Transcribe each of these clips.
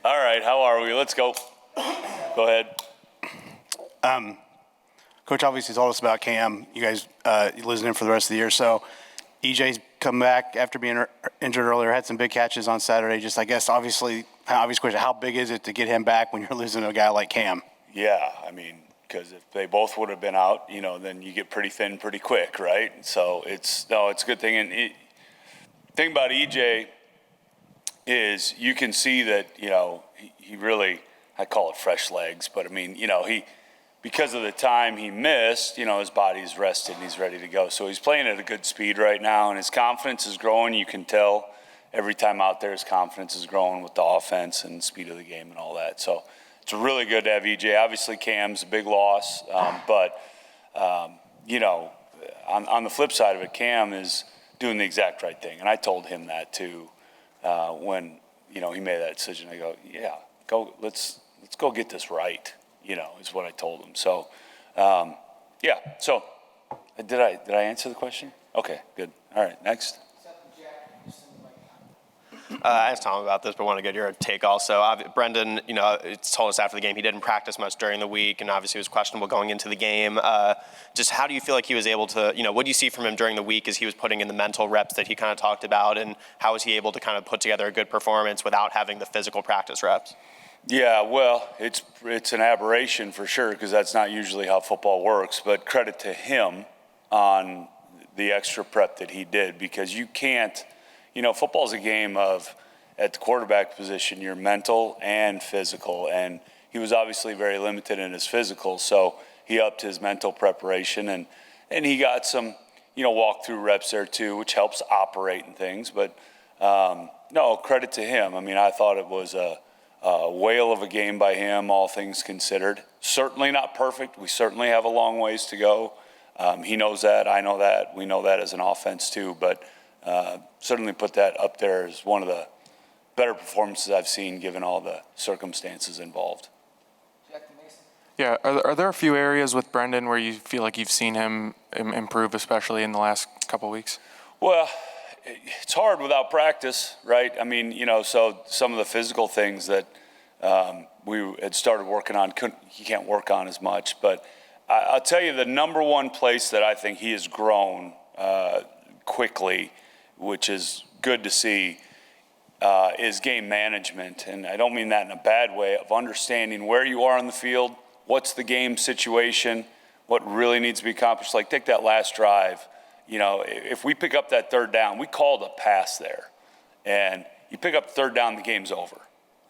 All right, how are we? Let's go. Go ahead. Coach obviously told us about Cam. You guys losing him for the rest of the year. So EJ's come back after being injured earlier, had some big catches on Saturday. Just, I guess, obvious question, how big is it to get him back when you're losing a guy like Cam? Yeah, I mean, because if they both would have been out, then you get pretty thin pretty quick, right? So it's a good thing. And the thing about EJ is you can see that, he really, I call it fresh legs, but I mean, because of the time he missed, his body's rested and he's ready to go. So he's playing at a good speed right now, and his confidence is growing. You can tell every time out there his confidence is growing with the offense and speed of the game and all that. So it's really good to have EJ. Obviously, Cam's a big loss, but on the flip side of it, Cam is doing the exact right thing. And I told him that too when, he made that decision. I go, let's go get this right. Is what I told him. So, So, did I answer the question? Okay, good. All right, next. I asked Tom about this, but want to get your take also. Brendan, told us after the game he didn't practice much during the week, and obviously was questionable going into the game. Just how do you feel like he was able to, what do you see from him during the week as he was putting in the mental reps that he kind of talked about, and how was he able to kind of put together a good performance without having the physical practice reps? Yeah, well, it's an aberration for sure, because that's not usually how football works, but credit to him on the extra prep that he did, because you can't, football's a game of, at the quarterback position, you're mental and physical, and he was obviously very limited in his physical, so he upped his mental preparation, and he got some, walk-through reps there too, which helps operate and things, but no, credit to him. I mean, I thought it was a whale of a game by him, all things considered. Certainly not perfect. We certainly have a long ways to go. He knows that. I know that. We know that as an offense too. But certainly put that up there as one of the better performances I've seen given all the circumstances involved. Yeah, are there a few areas with Brendan where you feel like you've seen him improve, especially in the last couple of weeks? Well, it's hard without practice, right? I mean, so some of the physical things that we had started working on, he can't work on as much. But I'll tell you, the number one place that I think he has grown quickly, which is good to see, is game management. And I don't mean that in a bad way, of understanding where you are on the field, what's the game situation, what really needs to be accomplished. Like, take that last drive. If we pick up that third down, we called a pass there. And you pick up third down, the game's over.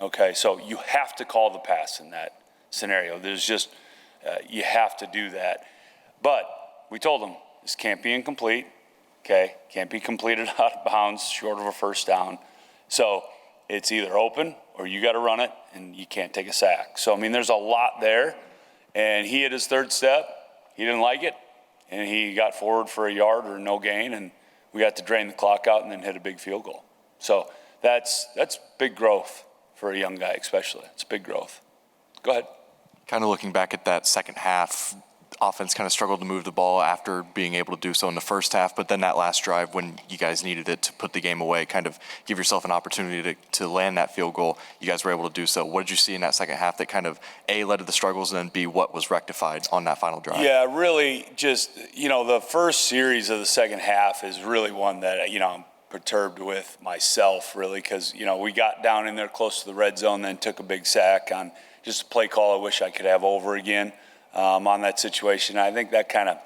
Okay, so you have to call the pass in that scenario. There's just, you have to do that. But we told them, this can't be incomplete, okay? Can't be completed out of bounds, short of a first down. So it's either open or you got to run it, and you can't take a sack. So, I mean, there's a lot there. And he hit his third step. He didn't like it. And he got forward for a yard or no gain, and we got to drain the clock out and then hit a big field goal. So that's big growth for a young guy especially. It's big growth. Go ahead. Kind of looking back at that second half, offense kind of struggled to move the ball after being able to do so in the first half, but then that last drive when you guys needed it to put the game away, kind of give yourself an opportunity to land that field goal, you guys were able to do so. What did you see in that second half that kind of A, led to the struggles, and then B, what was rectified on that final drive? Yeah, really just, the first series of the second half is really one that, I'm perturbed with myself really, because, we got down in there close to the red zone, then took a big sack on just a play call I wish I could have over again. On that situation. I think that kind of,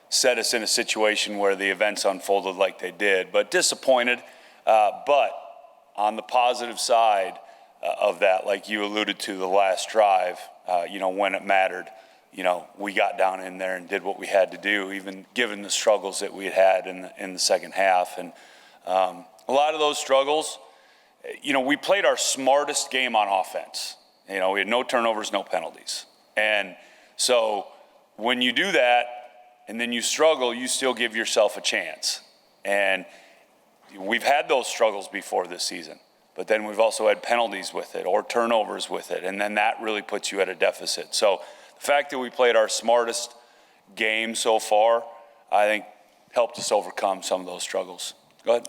set us in a situation where the events unfolded like they did, but disappointed. But on the positive side of that, like you alluded to, the last drive, when it mattered, we got down in there and did what we had to do, even given the struggles that we had in the second half. And a lot of those struggles, we played our smartest game on offense. We had no turnovers, no penalties. And so when you do that and then you struggle, you still give yourself a chance. And we've had those struggles before this season, but then we've also had penalties with it or turnovers with it. And then that really puts you at a deficit. So the fact that we played our smartest game so far, I think helped us overcome some of those struggles. Go ahead.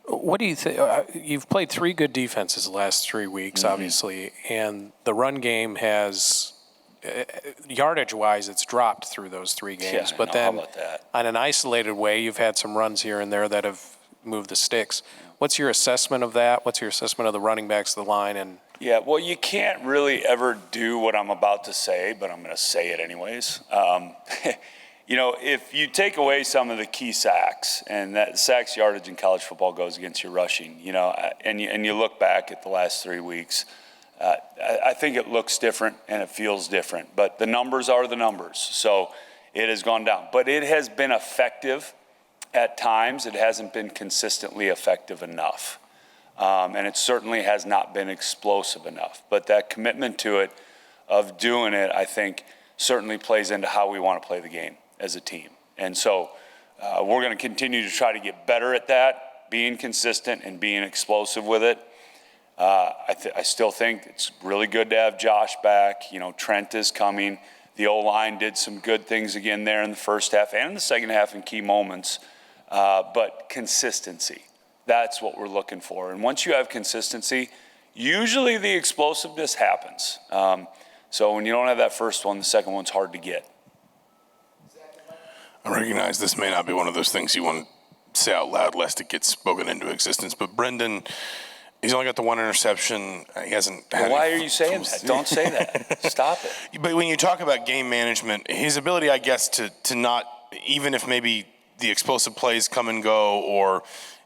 What do you think? You've played three good defenses the last 3 weeks, obviously, and the run game has, yardage-wise, it's dropped through those 3 games. Yeah, I but know. then, How about that? on an isolated way, you've had some runs here and there that have moved the sticks. What's your assessment of that? What's your assessment of the running backs of the line? And Yeah, well, you can't really ever do what I'm about to say, but I'm going to say it anyways. You know, if you take away some of the key sacks, and that sacks yardage in college football goes against your rushing, you know, and you look back at the last 3 weeks, I think it looks different and it feels different. But the numbers are the numbers, so it has gone down. But it has been effective at times. It hasn't been consistently effective enough. And it certainly has not been explosive enough. But that commitment to it, of doing it, I think certainly plays into how we want to play the game as a team. And so we're going to continue to try to get better at that, being consistent and being explosive with it. I still think it's really good to have Josh back. You know, Trent is coming. The O-line did some good things again there in the first half and in the second half in key moments. But consistency, that's what we're looking for. And once you have consistency, usually the explosiveness happens. So when you don't have that first one, the second one's hard to get. I recognize this may not be one of those things you want to say out loud lest it gets spoken into existence, but Brendan, he's only got the one interception. He hasn't had Why are you saying that? Don't say that. Stop it. But when you talk about game management, his ability, I guess, to not, even if maybe the explosive plays come and go, or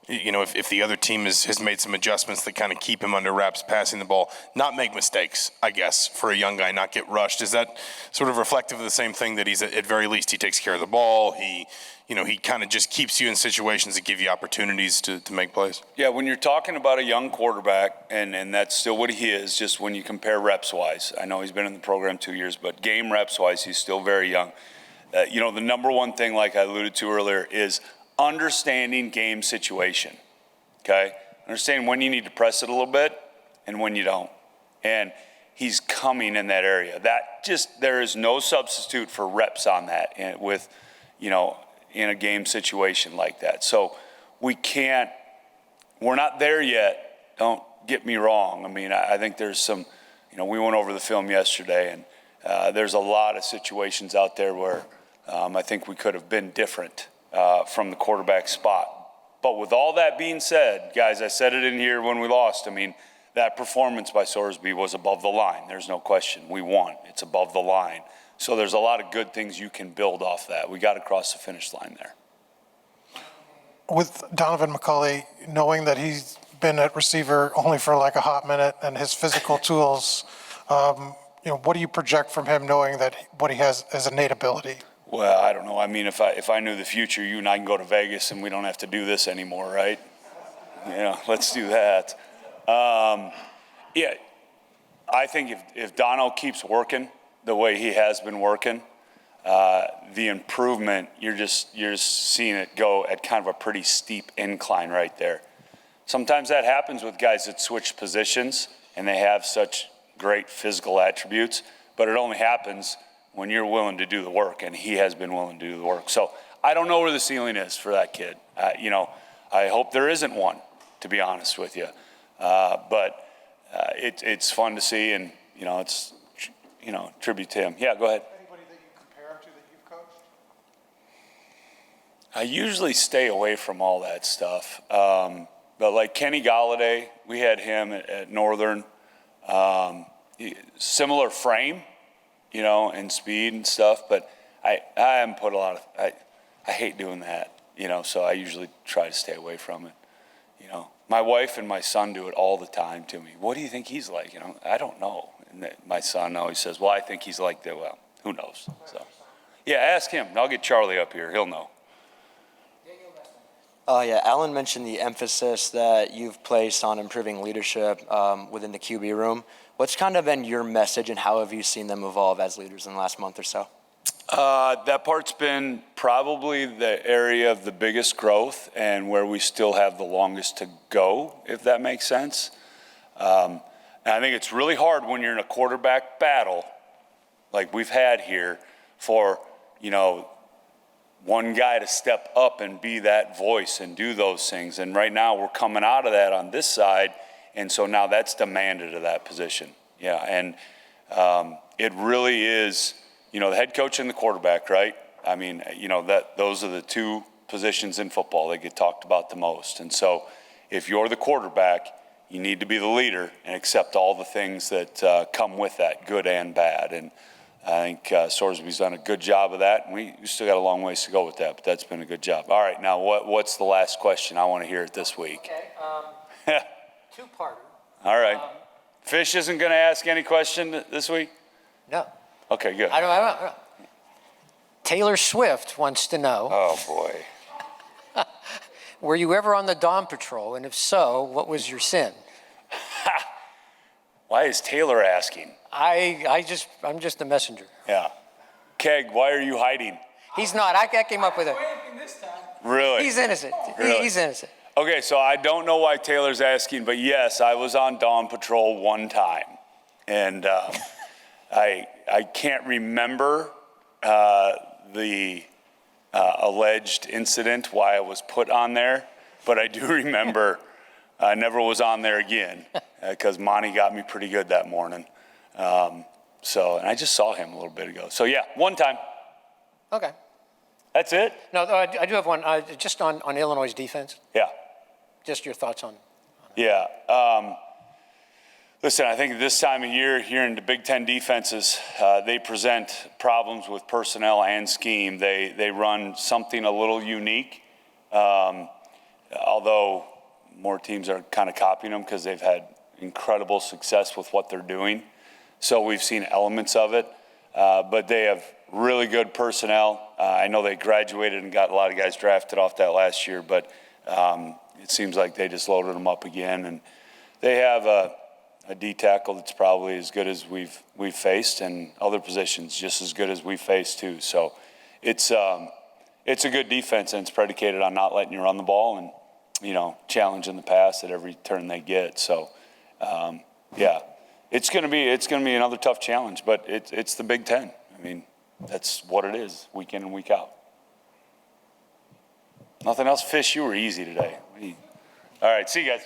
you know, if the other team has made some adjustments that kind of keep him under wraps passing the ball, not make mistakes, I guess, for a young guy, not get rushed. Is that sort of reflective of the same thing, that he's at very least he takes care of the ball, he kind of just keeps you in situations that give you opportunities to make plays? Yeah, when you're talking about a young quarterback, and that's still what he is, just when you compare reps-wise. I know he's been in the program 2 years, but game reps-wise, he's still very young. You know, the number one thing, like I alluded to earlier, is understanding game situation, okay? Understanding when you need to press it a little bit and when you don't. And he's coming in that area. There is no substitute for reps on that, and with, you know, in a game situation like that. So we're not there yet. Don't get me wrong. I mean, I think there's some, you know, we went over the film yesterday, and there's a lot of situations out there where I think we could have been different from the quarterback spot. But with all that being said, guys, I said it in here when we lost. I mean, that performance by Sorsby was above the line. There's no question. We won. It's above the line. So there's a lot of good things you can build off that. We got to cross the finish line there. With Donovan McCulley, knowing that he's been at receiver only for like a hot minute and his physical tools, you know, what do you project from him, knowing that what he has as innate ability? Well, I don't know. I mean, if I knew the future, you and I can go to Vegas and we don't have to do this anymore, right? Yeah, let's do that. Yeah, I think if Dono keeps working the way he has been working, the improvement, you're just seeing it go at kind of a pretty steep incline right there. Sometimes that happens with guys that switch positions and they have such great physical attributes, but it only happens when you're willing to do the work, and he has been willing to do the work. So I don't know where the ceiling is for that kid. You know, I hope there isn't one, to be honest with you. But it's fun to see, and, you know, it's, you know, tribute to him. Yeah, go ahead. Anybody that you compare him to that you've coached? I usually stay away from all that stuff. But like Kenny Galladay, we had him at Northern. Similar frame, you know, and speed and stuff, but I haven't put a lot of, I hate doing that, you know, so I usually try to stay away from it, you know. My wife and my son do it all the time to me. What do you think he's like? You know, I don't know. And my son always says, well, I think he's like that. Well, who knows? So, yeah, ask him. I'll get Charlie up here. He'll know. Yeah, Alan mentioned the emphasis that you've placed on improving leadership within the QB room. What's kind of been your message, and how have you seen them evolve as leaders in the last month or so? That part's been probably the area of the biggest growth and where we still have the longest to go, if that makes sense. And I think it's really hard when you're in a quarterback battle like we've had here for, you know, one guy to step up and be that voice and do those things. And right now we're coming out of that on this side, and so now that's demanded of that position. Yeah, and it really is, the head coach and the quarterback, right? I mean, those are the two positions in football that get talked about the most. And so if you're the quarterback, you need to be the leader and accept all the things that come with that, good and bad. And I think Sorsby's done a good job of that. And we still got a long ways to go with that, but that's been a good job. All right, now what's the last question? I want to hear it this week. Okay, two-parter. All right. Fish isn't going to ask any question this week? No. Okay, good. I don't. Taylor Swift wants to know. Oh, boy. Were you ever on the Dawn Patrol? And if so, what was your sin? Why is Taylor asking? I'm just a messenger. Yeah. Keg, why are you hiding? He's not. I came up with it. Really? He's innocent. Really? He's innocent. Okay, so I don't know why Taylor's asking, but yes, I was on Dawn Patrol one time. And I can't remember the alleged incident why I was put on there, but I do remember I never was on there again because Monty got me pretty good that morning. And I just saw him a little bit ago. So yeah, one time. Okay. That's it? No, I do have one. Just on Illinois' defense. Yeah. Just your thoughts on. Yeah. Listen, I think this time of year here in the Big Ten defenses, they present problems with personnel and scheme. They run something a little unique, although more teams are kind of copying them because they've had incredible success with what they're doing. So we've seen elements of it, but they have really good personnel. I know they graduated and got a lot of guys drafted off that last year, but it seems like they just loaded them up again. And they have a D tackle that's probably as good as we've faced, and other positions just as good as we've faced too. So it's a good defense, and it's predicated on not letting you run the ball and challenging the pass at every turn they get. So yeah, it's gonna be another tough challenge, but it's the Big Ten. I mean, that's what it is, week in and week out. Nothing else. Fish, you were easy today. All right, see you guys.